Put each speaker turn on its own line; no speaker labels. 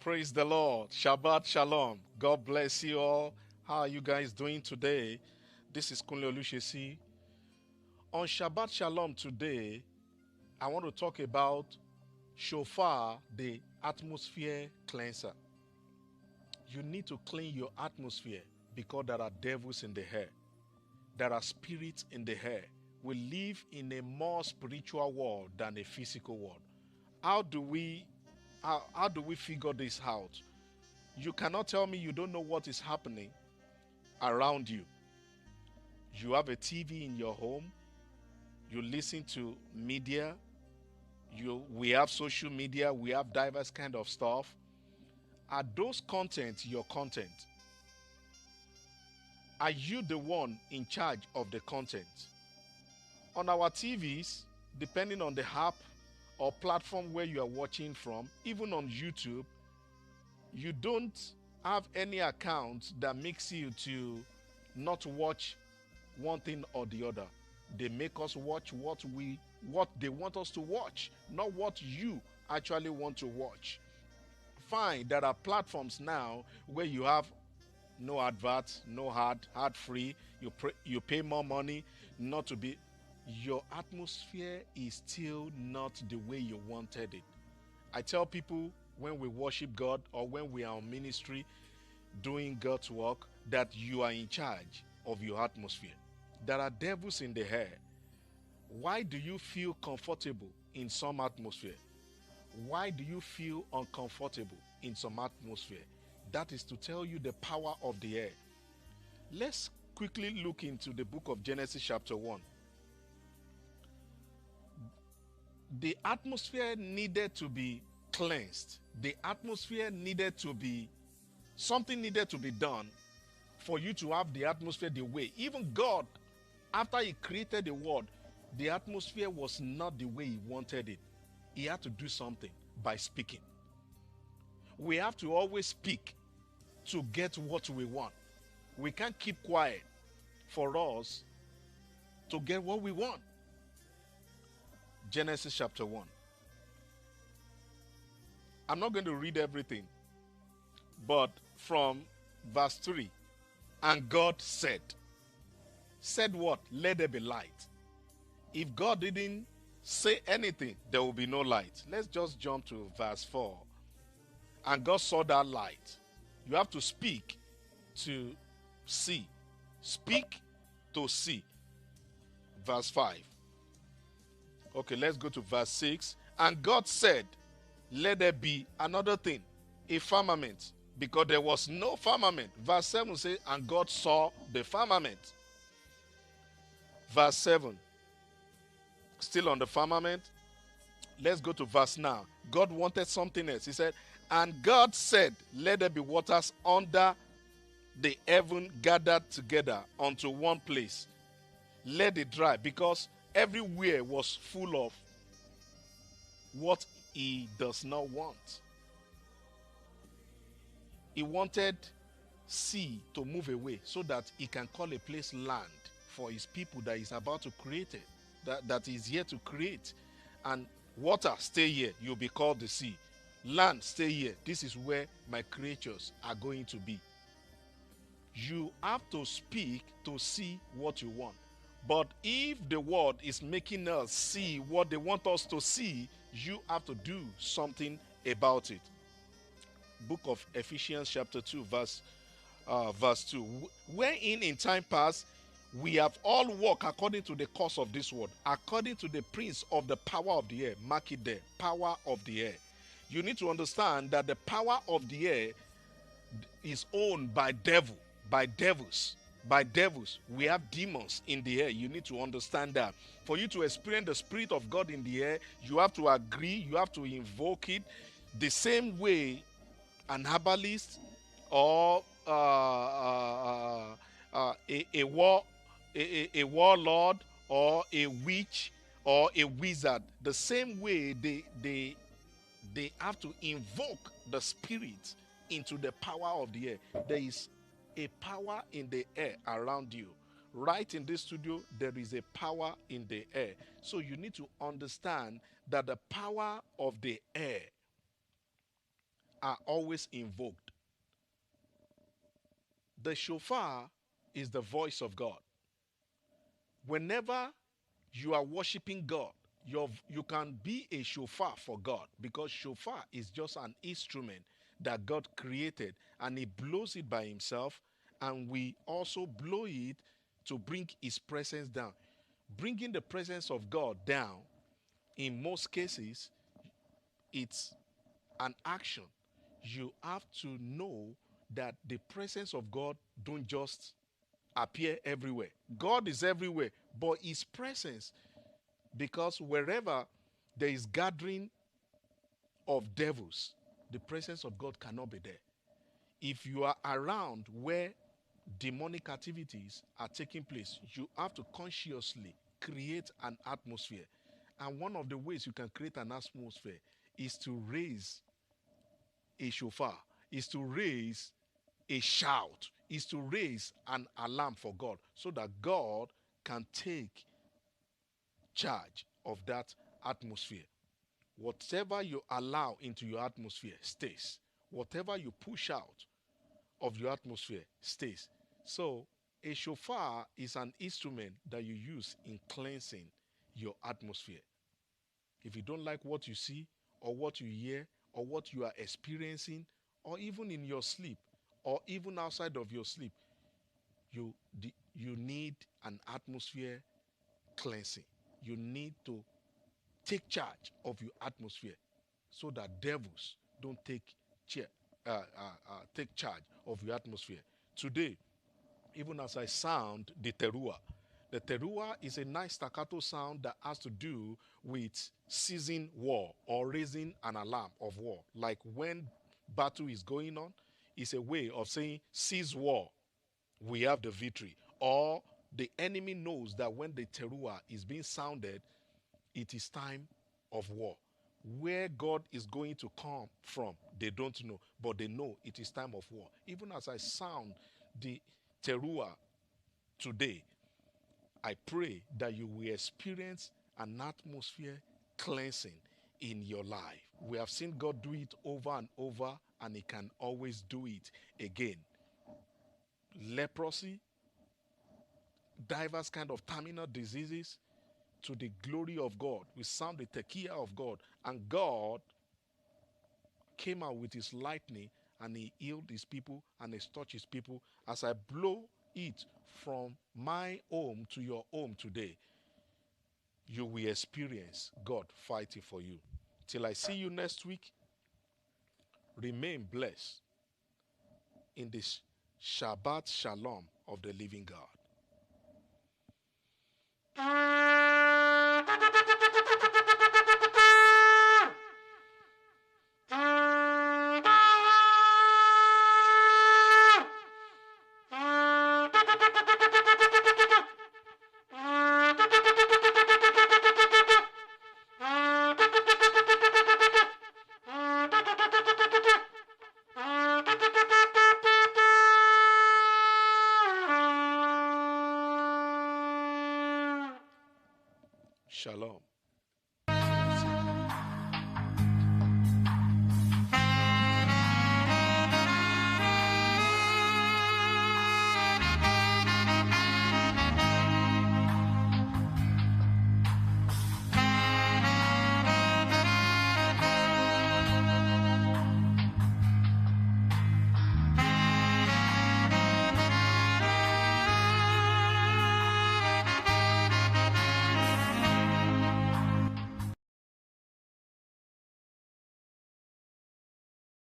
Praise the Lord. Shabbat Shalom. God bless you all. How are you guys doing today? This is Kunle Olushesi. On Shabbat Shalom today, I want to talk about Shofar, the atmosphere cleanser. You need to clean your atmosphere because there are devils in the air. There are spirits in the air. We live in a more spiritual world than a physical world. How do we how do we figure this out? You cannot tell me you don't know what is happening around you. You have a TV in your home, you listen to media, we have social media, we have diverse kind of stuff. Are those content your content? Are you the one in charge of the content? On our TVs, depending on the app or platform where you are watching from, even on YouTube, you don't have any account that makes you to not watch one thing or the other. They make us watch what they want us to watch, not what you actually want to watch. Fine, there are platforms now where you have no adverts, no ad free. You pay more money not to be. Your atmosphere is still not the way you wanted it. I tell people when we worship God or when we are on ministry doing God's work that you are in charge of your atmosphere. There are devils in the air. Why do you feel comfortable in some atmosphere? Why do you feel uncomfortable in some atmosphere? That is to tell you the power of the air. Let's quickly look into the book of Genesis, chapter 1. The atmosphere needed to be cleansed. The atmosphere needed to be, something needed to be done for you to have the atmosphere the way. Even God, after He created the world, the atmosphere was not the way He wanted it. He had to do something by speaking. We have to always speak to get what we want. We can't keep quiet for us to get what we want. Genesis chapter 1. I'm not going to read everything, but from verse 3. And God said what? Let there be light. If God didn't say anything, there will be no light. Let's just jump to verse 4. And God saw that light. You have to speak to see. Speak to see. Verse 5. Okay, let's go to verse 6. And God said, let there be another thing, a firmament, because there was no firmament. Verse 7 says, and God saw the firmament. Verse 7, still on the firmament. Let's go to verse 9. God wanted something else. He said, and God said, let there be waters under the heaven gathered together unto one place. Let it dry, because everywhere was full of what He does not want. He wanted sea to move away so that He can call a place land for His people that He's about to create it, that He's here to create. And water, stay here, you'll be called the sea. Land, stay here, this is where my creatures are going to be. You have to speak to see what you want. But if the world is making us see what they want us to see, you have to do something about it. Book of Ephesians chapter 2 verse 2. Wherein in time past we have all walked according to the course of this world, according to the prince of the power of the air. Mark it there, power of the air. You need to understand that the power of the air is owned by devils. By devils. We have demons in the air. You need to understand that. For you to experience the Spirit of God in the air, you have to agree, you have to invoke it the same way an herbalist or a warlord or a witch or a wizard, the same way they have to invoke the spirit into the power of the air. There is a power in the air around you. Right in this studio, there is a power in the air. So you need to understand that the power of the air are always invoked. The shofar is the voice of God. Whenever you are worshiping God, you can be a shofar for God, because shofar is just an instrument that God created, and He blows it by Himself, and we also blow it to bring His presence down. Bringing the presence of God down, in most cases, it's an action. You have to know that the presence of God don't just appear everywhere. God is everywhere, but His presence, because wherever there is gathering of devils, the presence of God cannot be there. If you are around where demonic activities are taking place, you have to consciously create an atmosphere. And one of the ways you can create an atmosphere is to raise a shofar, is to raise a shout, is to raise an alarm for God, so that God can take charge of that atmosphere. Whatever you allow into your atmosphere stays. Whatever you push out of your atmosphere stays. So, a shofar is an instrument that you use in cleansing your atmosphere. If you don't like what you see, or what you hear, or what you are experiencing, or even in your sleep, or even outside of your sleep, you need an atmosphere cleansing. You need to take charge of your atmosphere, so that devils don't take charge of your atmosphere. Today, even as I sound the teruah is a nice staccato sound that has to do with seizing war or raising an alarm of war. Like when battle is going on, it's a way of saying, "Cease war, we have the victory." Or the enemy knows that when the teruah is being sounded, it is time of war. Where God is going to come from, they don't know, but they know it is time of war. Even as I sound the teruah today, I pray that you will experience an atmosphere cleansing in your life. We have seen God do it over and over, and He can always do it again. Leprosy, diverse kind of terminal diseases, to the glory of God. We sound the tekiah of God, and God came out with His lightning, and He healed His people and He touched His people. As I blow it from my home to your home today, you will experience God fighting for you. Till I see you next week, remain blessed in this Shabbat Shalom of the living God. Shalom.